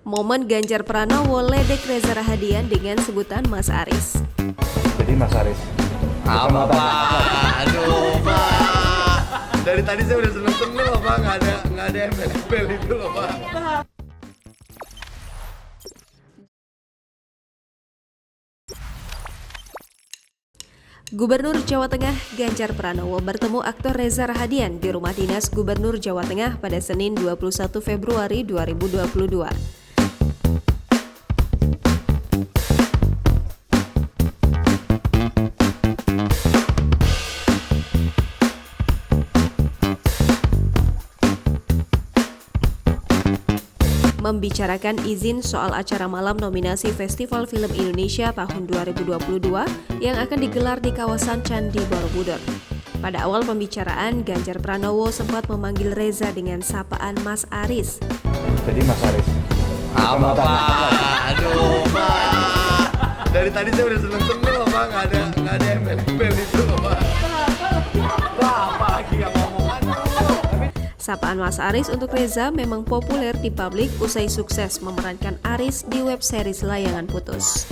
Momen Ganjar Pranowo ledek Reza Rahadian dengan sebutan Mas Aris. Jadi Mas Aris. Apa Pak? Aduh Pak. Dari tadi saya udah seneng-seneng loh Pak, nggak ada embel-embel itu loh Pak. Gubernur Jawa Tengah Ganjar Pranowo bertemu aktor Reza Rahadian di rumah dinas Gubernur Jawa Tengah pada Senin 21 Februari 2022. Membicarakan izin soal acara malam nominasi Festival Film Indonesia tahun 2022 yang akan digelar di kawasan Candi Borobudur. Pada awal pembicaraan, Ganjar Pranowo sempat memanggil Reza dengan sapaan Mas Aris. Jadi Mas Aris. Apa Pak? Aduh Pak. Dari tadi saya udah seneng-seneng loh Pak, nggak ada embel-embel itu loh Pak. Apa lagi yang ngomongan? Sapaan Mas Aris untuk Reza memang populer di publik usai sukses memerankan Aris di web series Layangan Putus.